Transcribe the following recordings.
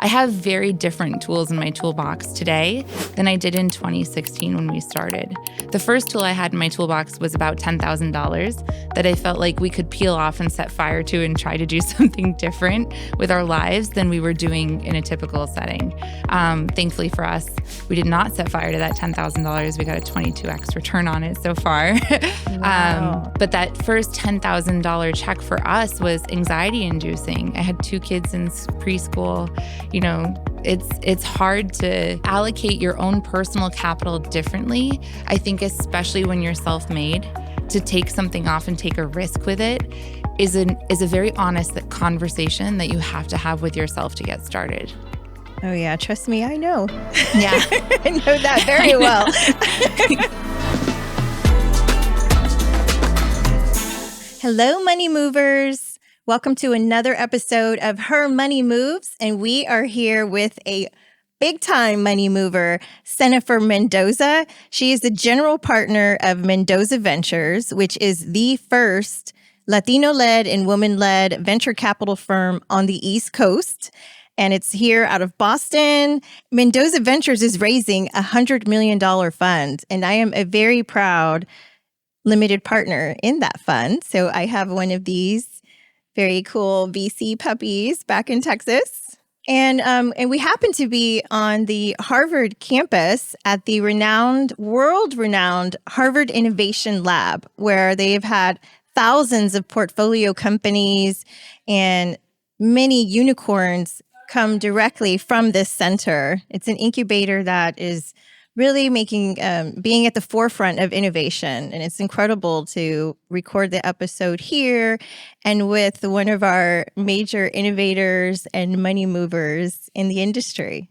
I have very different tools in my toolbox today than I did in 2016 when we started. The first tool I had in my toolbox was about $10,000 that I felt like we could peel off and set fire to and try to do something different with our lives than we were doing in a typical setting. Thankfully for us, we did not set fire to that $10,000. We got a 22x return on it so far. Wow. But that first $10,000 check for us was anxiety inducing. I had 2 kids in preschool. You know, it's hard to allocate your own personal capital differently. I think especially when you're self-made, to take something off and take a risk with it is a very honest conversation that you have to have with yourself to get started. Oh yeah, trust me, I know. Yeah. I know that very well. Hello, money movers. Welcome to another episode of Her Money Moves, and we are here with a big-time money mover, Senofer Mendoza. She is the general partner of Mendoza Ventures, which is the first Latino-led and woman-led venture capital firm on the East Coast. And it's here out of Boston. Mendoza Ventures is raising a $100 million fund, and I am a very proud limited partner in that fund. So I have one of these very cool VC puppies back in Texas. And we happen to be on the Harvard campus at the world-renowned Harvard Innovation Lab, where they've had thousands of portfolio companies and many unicorns come directly from this center. It's an incubator that is really making, being at the forefront of innovation. And it's incredible to record the episode here and with one of our major innovators and money movers in the industry.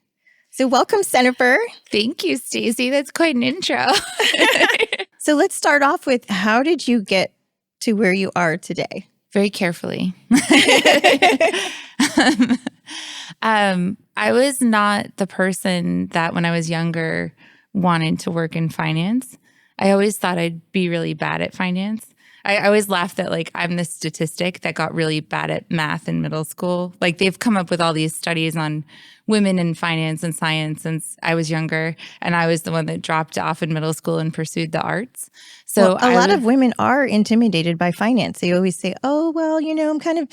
So welcome, Senofer. Thank you, Stacey. That's quite an intro. So let's start off with, how did you get to where you are today? Very carefully. I was not the person that when I was younger wanted to work in finance. I always thought I'd be really bad at finance. I always laughed that I'm the statistic that got really bad at math in middle school. They've come up with all these studies on women in finance and science since I was younger, and I was the one that dropped off in middle school and pursued the arts. So a lot of women are intimidated by finance. They always say, oh, well, I'm kind of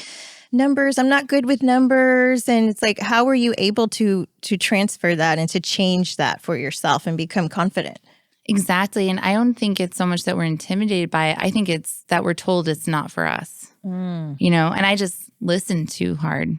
numbers. I'm not good with numbers. And it's like, how were you able to transfer that and to change that for yourself and become confident? Exactly. And I don't think it's so much that we're intimidated by it. I think it's that we're told it's not for us, and I just listened too hard.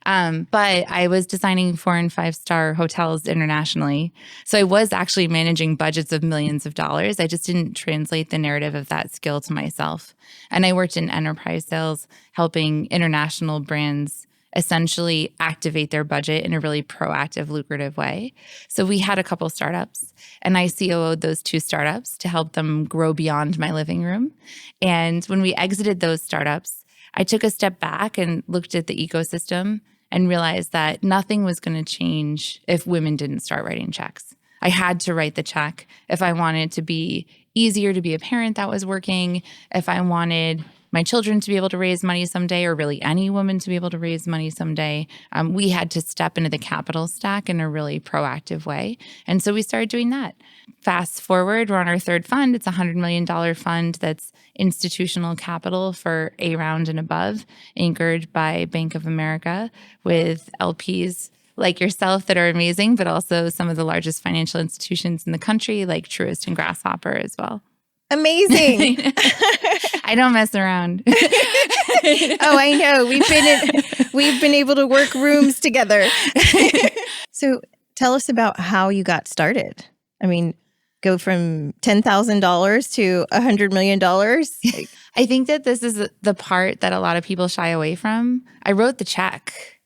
But I was designing 4- and 5-star hotels internationally. So I was actually managing budgets of millions of dollars. I just didn't translate the narrative of that skill to myself. And I worked in enterprise sales, helping international brands essentially activate their budget in a really proactive, lucrative way. So we had a couple startups, and I COO'd those 2 startups to help them grow beyond my living room. And when we exited those startups, I took a step back and looked at the ecosystem and realized that nothing was going to change if women didn't start writing checks. I had to write the check if I wanted to be easier to be a parent that was working, if I wanted my children to be able to raise money someday, or really any woman to be able to raise money someday. We had to step into the capital stack in a really proactive way. And so we started doing that. Fast forward, we're on our 3rd fund. It's a $100 million fund that's institutional capital for A round and above, anchored by Bank of America, with LPs like yourself that are amazing, but also some of the largest financial institutions in the country, like Truist and Grasshopper as well. Amazing. I don't mess around. Oh, I know. We've been able to work rooms together. So tell us about how you got started. I mean, go from $10,000 to $100 million. I think that this is the part that a lot of people shy away from. I wrote the check.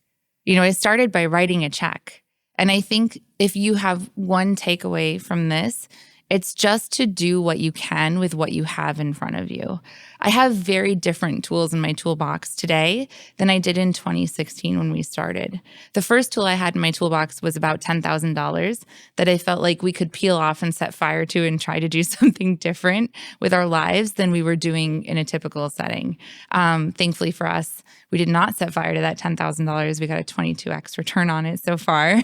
I started by writing a check. And I think if you have one takeaway from this, It's just to do what you can with what you have in front of you. I have very different tools in my toolbox today than I did in 2016 when we started. The first tool I had in my toolbox was about $10,000 that I felt like we could peel off and set fire to and try to do something different with our lives than we were doing in a typical setting. Thankfully for us, we did not set fire to that $10,000. We got a 22x return on it so far.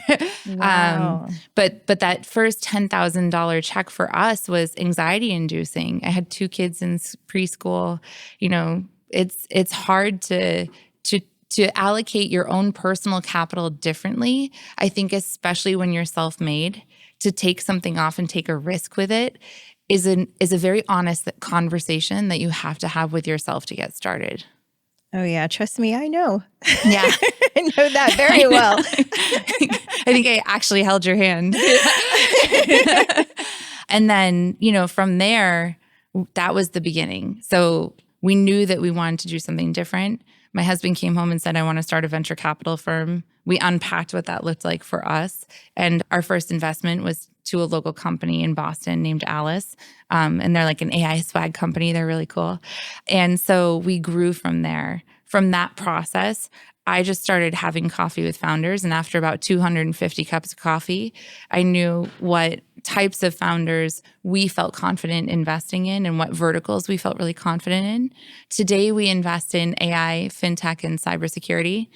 Wow. But that first $10,000 check for us was anxiety inducing. I had 2 kids in preschool. You know, it's hard to allocate your own personal capital differently. I think especially when you're self-made, to take something off and take a risk with it is a very honest conversation that you have to have with yourself to get started. Oh, yeah. Trust me, I know. Yeah. I know that very well. I think I actually held your hand. And then, you know, from there, that was the beginning. So we knew that we wanted to do something different. My husband came home and said, I want to start a venture capital firm. We unpacked what that looked like for us. And our first investment was to a local company in Boston named Alice. And they're like an AI swag company. They're really cool. And so we grew from there. From that process, I just started having coffee with founders. And after about 250 cups of coffee, I knew what types of founders we felt confident investing in and what verticals we felt really confident in. Today, we invest in AI, fintech, and cybersecurity.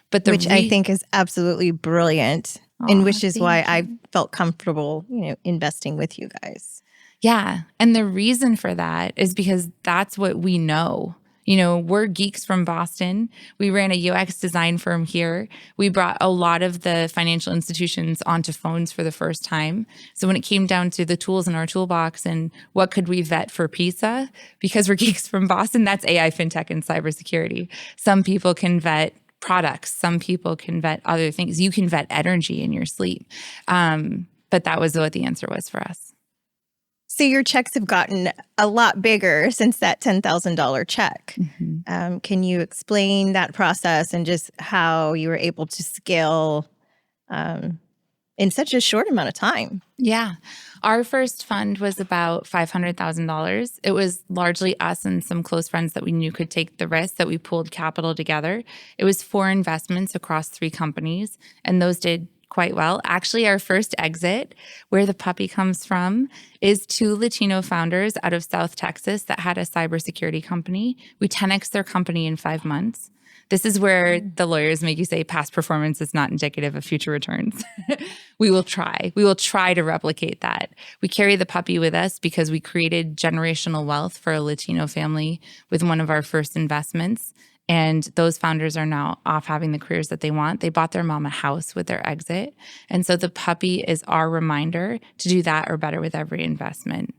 But which I think is absolutely brilliant, and which is why I felt comfortable, investing with you guys. Yeah. And the reason for that is because that's what we know. You know, we're geeks from Boston. We ran a UX design firm here. We brought a lot of the financial institutions onto phones for the first time. So when it came down to the tools in our toolbox and what could we vet for pizza, because we're geeks from Boston, that's AI, fintech, and cybersecurity. Some people can vet products. Some people can vet other things. You can vet energy in your sleep. But that was what the answer was for us. So your checks have gotten a lot bigger since that $10,000 check. Mm-hmm. Can you explain that process and just how you were able to scale in such a short amount of time? Yeah. Our first fund was about $500,000. It was largely us and some close friends that we knew could take the risk that we pooled capital together. It was 4 investments across 3 companies, and those did quite well. Actually, our first exit, where the puppy comes from, is 2 Latino founders out of South Texas that had a cybersecurity company. We 10x their company in 5 months. This is where the lawyers make you say past performance is not indicative of future returns. We will try. We will try to replicate that. We carry the puppy with us because we created generational wealth for a Latino family with one of our first investments. And those founders are now off having the careers that they want. They bought their mom a house with their exit. And so the puppy is our reminder to do that or better with every investment.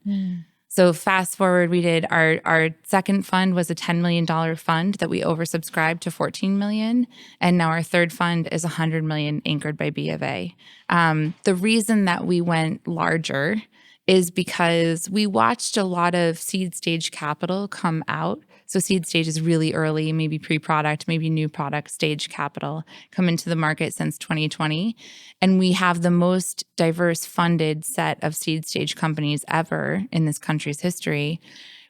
So fast forward, we did our second fund was a $10 million fund that we oversubscribed to $14 million. And now our third fund is $100 million anchored by B of A. The reason that we went larger is because we watched a lot of seed stage capital come out. So seed stage is really early, maybe pre-product, maybe new product stage capital come into the market since 2020. And we have the most diverse funded set of seed stage companies ever in this country's history.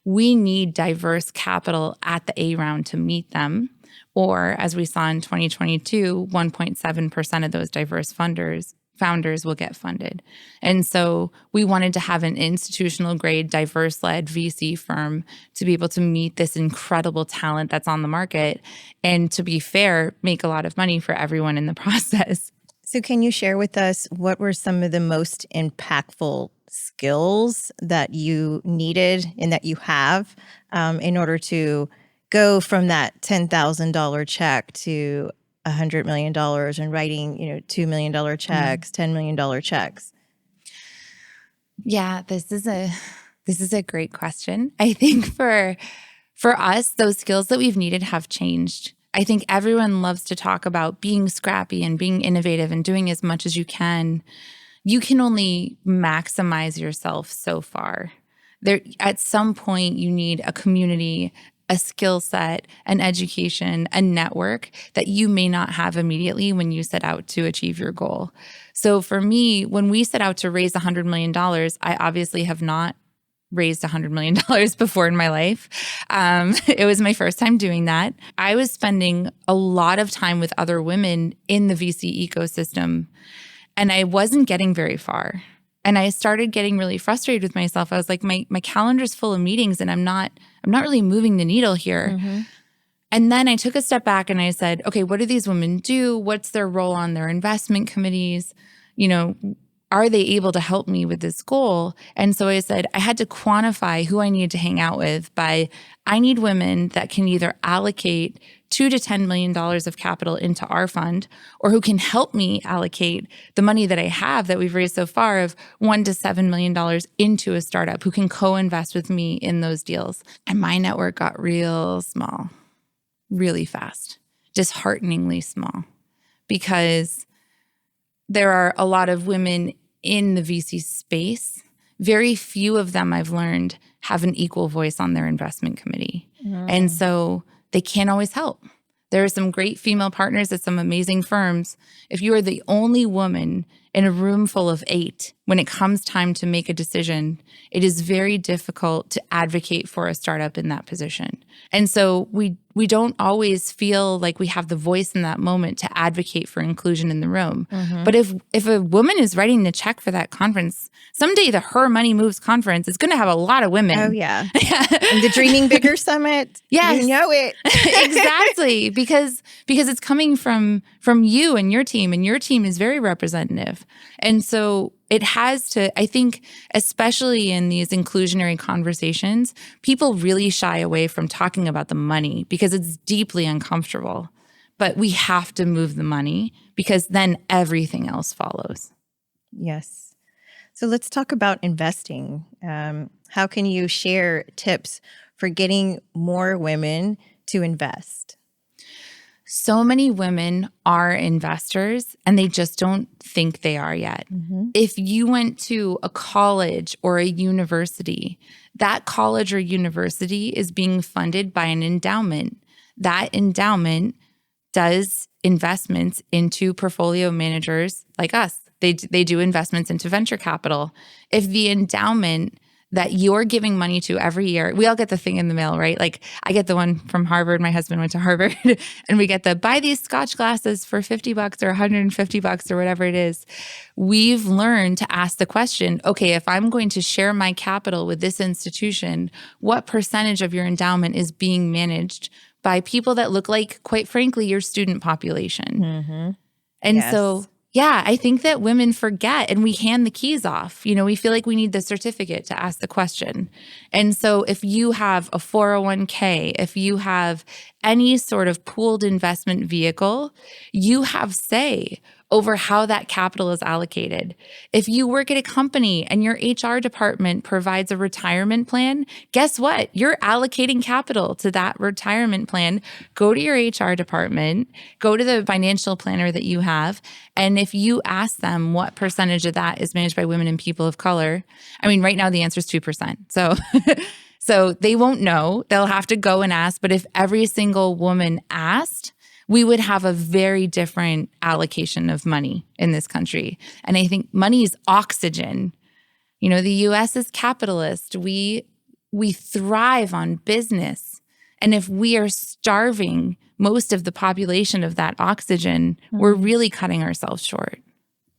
We need diverse capital at the A round to meet them. Or as we saw in 2022, 1.7% of those diverse founders will get funded. And so we wanted to have an institutional grade, diverse-led VC firm to be able to meet this incredible talent that's on the market and, to be fair, make a lot of money for everyone in the process. So can you share with us what were some of the most impactful skills that you needed and that you have in order to go from that $10,000 check to $100 million and writing, $2 million checks, $10 million checks? Yeah, this is a great question. I think for us, those skills that we've needed have changed. I think everyone loves to talk about being scrappy and being innovative and doing as much as you can. You can only maximize yourself so far. There, at some point, you need a community, a skill set, an education, a network that you may not have immediately when you set out to achieve your goal. So for me, when we set out to raise $100 million, I obviously have not raised $100 million before in my life. It was my first time doing that. I was spending a lot of time with other women in the VC ecosystem, and I wasn't getting very far. And I started getting really frustrated with myself. I was like, my calendar's full of meetings and I'm not really moving the needle here. Mm-hmm. And then I took a step back and I said, okay, what do these women do? What's their role on their investment committees? Are they able to help me with this goal? And so I said, I had to quantify who I needed to hang out with by, I need women that can either allocate $2 to $10 million of capital into our fund, or who can help me allocate the money that I have that we've raised so far of $1 to $7 million into a startup, who can co-invest with me in those deals. And my network got real small, really fast, dishearteningly small, because there are a lot of women in the VC space. Very few of them, I've learned, have an equal voice on their investment committee. And so they can't always help. There are some great female partners at some amazing firms. If you are the only woman in a room full of 8, when it comes time to make a decision, it is very difficult to advocate for a startup in that position. And so we don't always feel like we have the voice in that moment to advocate for inclusion in the room. Mm-hmm. But if a woman is writing the check for that conference, someday the Her Money Moves conference is going to have a lot of women. Oh, yeah. And the Dreaming Bigger Summit. Yes. You know it. Exactly. Because it's coming from you and your team is very representative. And so it has to, I think, especially in these inclusionary conversations, people really shy away from talking about the money because it's deeply uncomfortable. But we have to move the money because then everything else follows. Yes. So let's talk about investing. How can you share tips for getting more women to invest? So many women are investors and they just don't think they are yet. Mm-hmm. If you went to a college or a university, that college or university is being funded by an endowment. That endowment does investments into portfolio managers like us. They do investments into venture capital. If the endowment that you're giving money to every year, we all get the thing in the mail, right? Like I get the one from Harvard. My husband went to Harvard and we get the buy these Scotch glasses for $50 or $150 or whatever it is. We've learned to ask the question, okay, if I'm going to share my capital with this institution, what percentage of your endowment is being managed by people that look like, quite frankly, your student population? Mm-hmm. And so yeah, I think that women forget and we hand the keys off. We feel like we need the certificate to ask the question. And so if you have a 401k, if you have any sort of pooled investment vehicle, you have say over how that capital is allocated. If you work at a company and your HR department provides a retirement plan, guess what? You're allocating capital to that retirement plan. Go to your HR department, go to the financial planner that you have, and if you ask them what percentage of that is managed by women and people of color, I mean, right now the answer is 2%. So they won't know. They'll have to go and ask. But if every single woman asked, we would have a very different allocation of money in this country. And I think money is oxygen. The US is capitalist. We thrive on business. And if we are starving most of the population of that oxygen, we're really cutting ourselves short.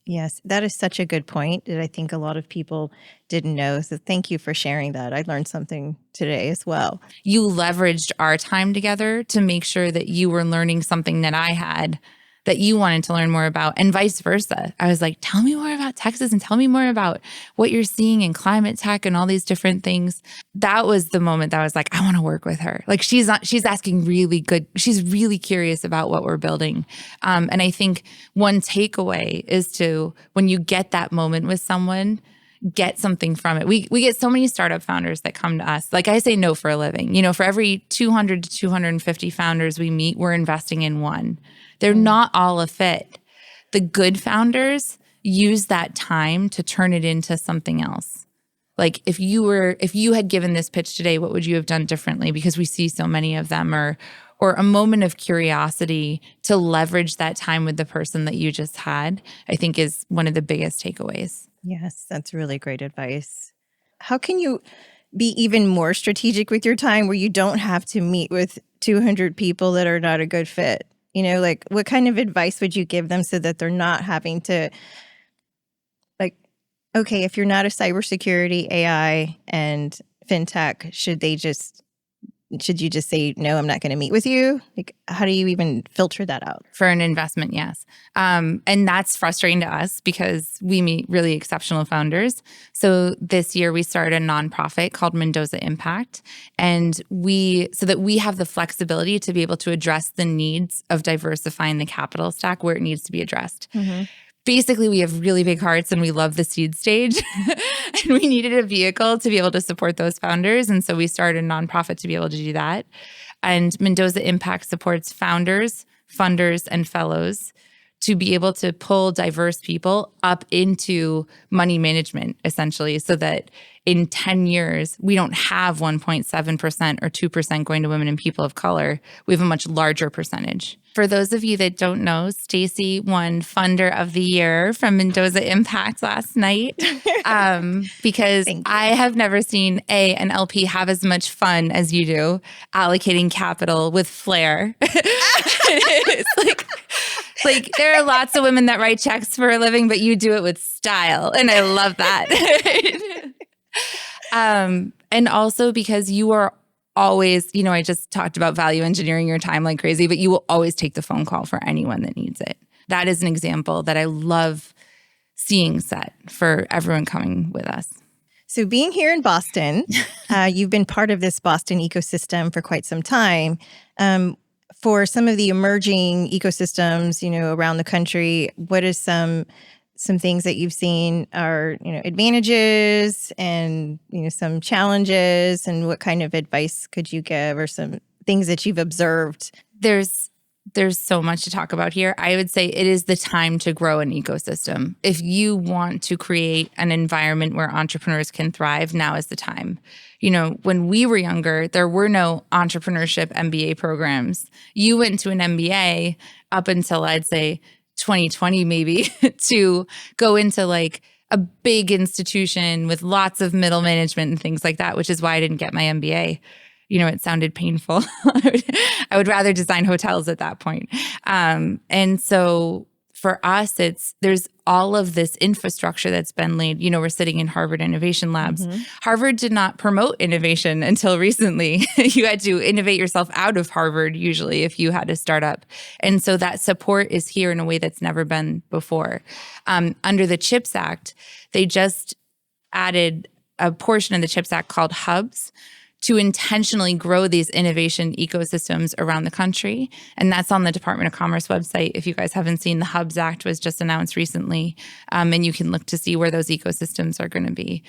Yes, that is such a good point that I think a lot of people didn't know. So thank you for sharing that. I learned something today as well. You leveraged our time together to make sure that you were learning something that I had that you wanted to learn more about, and vice versa. I was like, tell me more about Texas and tell me more about what you're seeing in climate tech and all these different things. That was the moment that I was like, I want to work with her. Like she's asking really good, she's really curious about what we're building. And I think one takeaway is to, when you get that moment with someone, get something from it. We get so many startup founders that come to us. Like I say no for a living. For every 200 to 250 founders we meet, we're investing in one. They're not all a fit. The good founders use that time to turn it into something else. Like if you had given this pitch today, what would you have done differently? Because we see so many of them, or a moment of curiosity to leverage that time with the person that you just had, I think is one of the biggest takeaways. Yes, that's really great advice. How can you be even more strategic with your time where you don't have to meet with 200 people that are not a good fit? Like what kind of advice would you give them so that they're not having to, like, okay, if you're not a cybersecurity, AI, and fintech, should you just say, no, I'm not going to meet with you? Like, how do you even filter that out? For an investment, yes. And that's frustrating to us because we meet really exceptional founders. So this year we started a nonprofit called Mendoza Impact. And so that we have the flexibility to be able to address the needs of diversifying the capital stack where it needs to be addressed. Mm-hmm. Basically, we have really big hearts and we love the seed stage. And we needed a vehicle to be able to support those founders. And so we started a nonprofit to be able to do that. And Mendoza Impact supports founders, funders, and fellows to be able to pull diverse people up into money management, essentially, so that in 10 years, we don't have 1.7% or 2% going to women and people of color. We have a much larger percentage. For those of you that don't know, Stacy won Funder of the Year from Mendoza Impact last night because I have never seen an LP have as much fun as you do allocating capital with flair. It's like there are lots of women that write checks for a living, but you do it with style. And I love that. And also because you are always, I just talked about value engineering your time like crazy, but you will always take the phone call for anyone that needs it. That is an example that I love seeing set for everyone coming with us. So being here in Boston, you've been part of this Boston ecosystem for quite some time. For some of the emerging ecosystems, around the country, what is some things that you've seen are, advantages and, some challenges, and what kind of advice could you give, or some things that you've observed? There's so much to talk about here. I would say it is the time to grow an ecosystem. If you want to create an environment where entrepreneurs can thrive, now is the time. When we were younger, there were no entrepreneurship MBA programs. You went to an MBA up until I'd say 2020 maybe to go into like a big institution with lots of middle management and things like that, which is why I didn't get my MBA. It sounded painful. I would rather design hotels at that point. And so for us, there's all of this infrastructure that's been laid. We're sitting in Harvard Innovation Labs. Mm-hmm. Harvard did not promote innovation until recently. You had to innovate yourself out of Harvard, usually, if you had a startup. And so that support is here in a way that's never been before. Under the CHIPS Act, they just added a portion of the CHIPS Act called hubs to intentionally grow these innovation ecosystems around the country. And that's on the Department of Commerce website. If you guys haven't seen, the Hubs Act was just announced recently, and you can look to see where those ecosystems are going to be.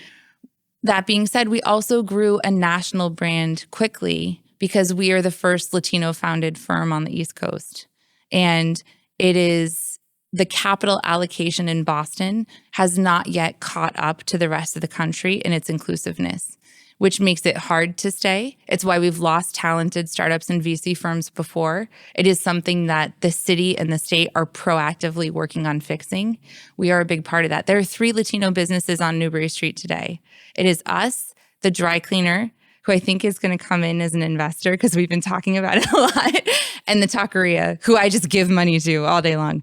That being said, we also grew a national brand quickly because we are the first Latino-founded firm on the East Coast. And it is the capital allocation in Boston has not yet caught up to the rest of the country in its inclusiveness, which makes it hard to stay. It's why we've lost talented startups and VC firms before. It is something that the city and the state are proactively working on fixing. We are a big part of that. There are 3 Latino businesses on Newbury Street today. It is us, the dry cleaner, who I think is going to come in as an investor because we've been talking about it a lot, and the taqueria, who I just give money to all day long.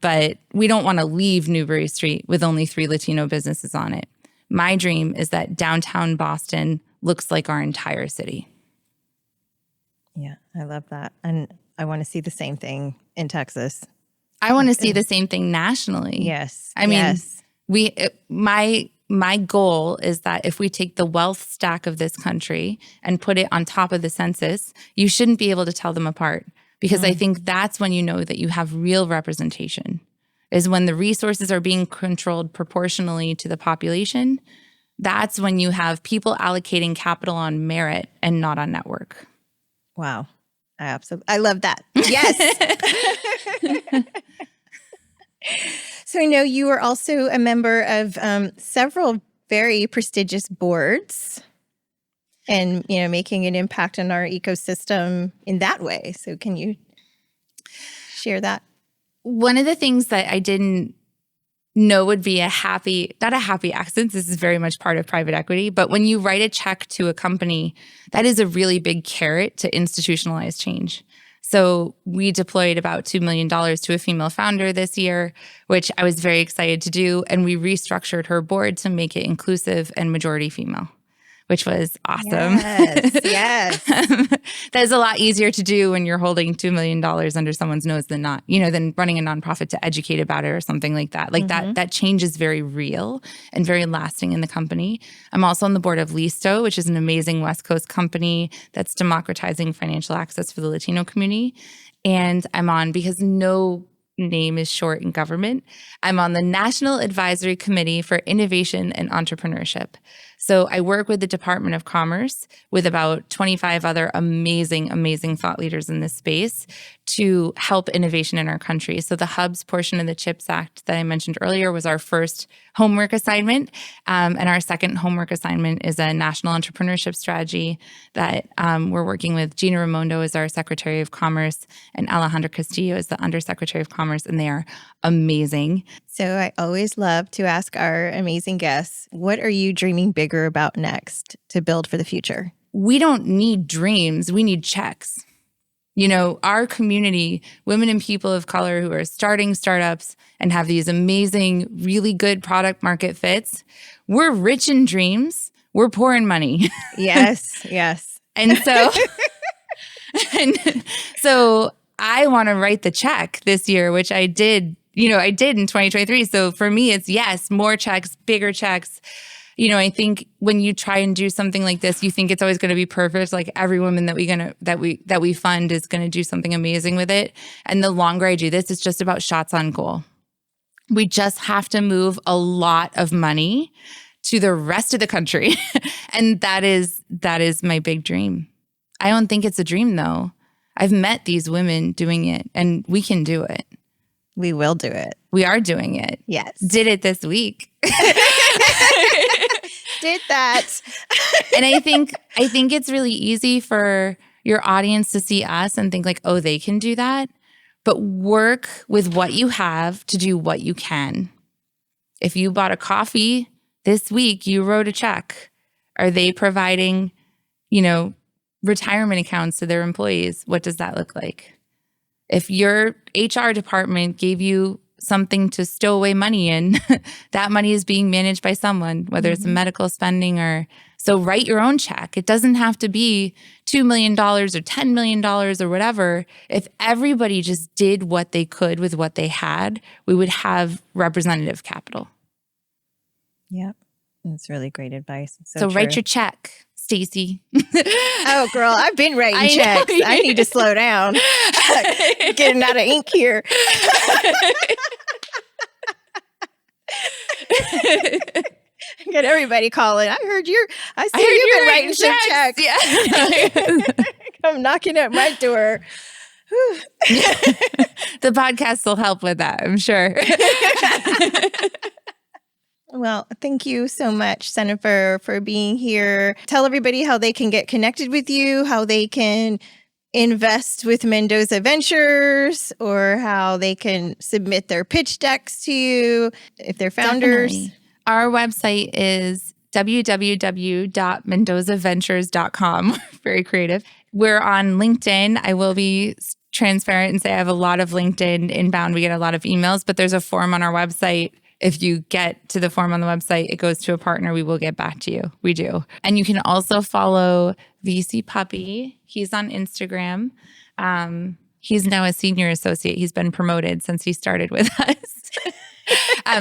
But we don't want to leave Newbury Street with only 3 Latino businesses on it. My dream is that downtown Boston looks like our entire city. Yeah, I love that. And I want to see the same thing in Texas. I want to see the same thing nationally. Yes. I mean, my goal is that if we take the wealth stack of this country and put it on top of the census, you shouldn't be able to tell them apart, because I think that's when you know that you have real representation. Is when the resources are being controlled proportionally to the population. That's when you have people allocating capital on merit and not on network. Wow. I love that. Yes. So I know you are also a member of several very prestigious boards and, making an impact on our ecosystem in that way. So can you share that? One of the things that I didn't know would be not a happy accident. This is very much part of private equity. But when you write a check to a company, that is a really big carrot to institutionalize change. So we deployed about $2 million to a female founder this year, which I was very excited to do. And we restructured her board to make it inclusive and majority female, which was awesome. Yes. That is a lot easier to do when you're holding $2 million under someone's nose than running a nonprofit to educate about it or something like that. Like that change is very real and very lasting in the company. I'm also on the board of Listo, which is an amazing West Coast company that's democratizing financial access for the Latino community. And I'm on, because no name is short in government, I'm on the National Advisory Committee for Innovation and Entrepreneurship. So I work with the Department of Commerce with about 25 other amazing, amazing thought leaders in this space to help innovation in our country. So the Hubs portion of the CHIPS Act that I mentioned earlier was our first homework assignment. And our second homework assignment is a national entrepreneurship strategy that we're working with. Gina Raimondo is our Secretary of Commerce and Alejandra Castillo is the Undersecretary of Commerce, and they are amazing. So I always love to ask our amazing guests, what are you dreaming bigger about next to build for the future? We don't need dreams. We need checks. Our community, women and people of color who are starting startups and have these amazing, really good product market fits, we're rich in dreams. We're poor in money. Yes. And so I want to write the check this year, which I did in 2023. So for me, it's yes, more checks, bigger checks. I think when you try and do something like this, you think it's always going to be perfect. Like every woman that we fund is going to do something amazing with it. And the longer I do this, it's just about shots on goal. We just have to move a lot of money to the rest of the country. And that is my big dream. I don't think it's a dream though. I've met these women doing it, and we can do it. We will do it. We are doing it. Yes. Did it this week. Did that. And I think it's really easy for your audience to see us and think like, oh, they can do that. But work with what you have to do what you can. If you bought a coffee this week, you wrote a check. Are they providing, retirement accounts to their employees? What does that look like? If your HR department gave you something to stow away money in, that money is being managed by someone, whether it's medical spending or so write your own check. It doesn't have to be $2 million or $10 million or whatever. If everybody just did what they could with what they had, we would have representative capital. Yep. That's really great advice. So write your check, Stacy. Oh, girl, I've been writing checks. I need to slow down. Getting out of ink here. Get everybody calling. I heard you've been writing some checks. Yeah. Come knocking at my door. The podcast will help with that, I'm sure. Well, thank you so much, Senofer, for being here. Tell everybody how they can get connected with you, how they can invest with Mendoza Ventures, or how they can submit their pitch decks to you if they're founders. Definitely. Our website is www.mendozaventures.com. Very creative. We're on LinkedIn. I will be transparent and say I have a lot of LinkedIn inbound. We get a lot of emails, but there's a form on our website. If you get to the form on the website, it goes to a partner. We will get back to you. We do. And you can also follow VC Puppy. He's on Instagram. He's now a senior associate. He's been promoted since he started with us.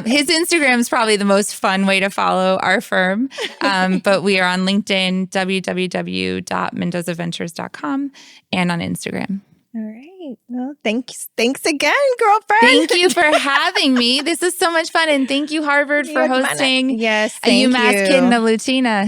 His Instagram is probably the most fun way to follow our firm. But we are on LinkedIn, www.mendozaventures.com, and on Instagram. All right. Well, thanks again, girlfriend. Thank you for having me. This is so much fun. And thank you, Harvard, for hosting yes, a UMass Kid and a Latina.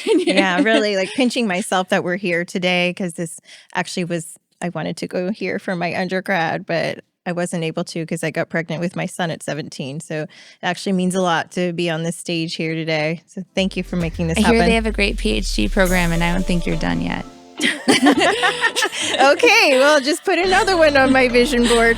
Yeah, really like pinching myself that we're here today because this actually was, I wanted to go here for my undergrad, but I wasn't able to because I got pregnant with my son at 17. So it actually means a lot to be on this stage here today. So thank you for making this I happen. hear they have a great PhD program, and I don't think you're done yet. Okay, well, just put another one on my vision board.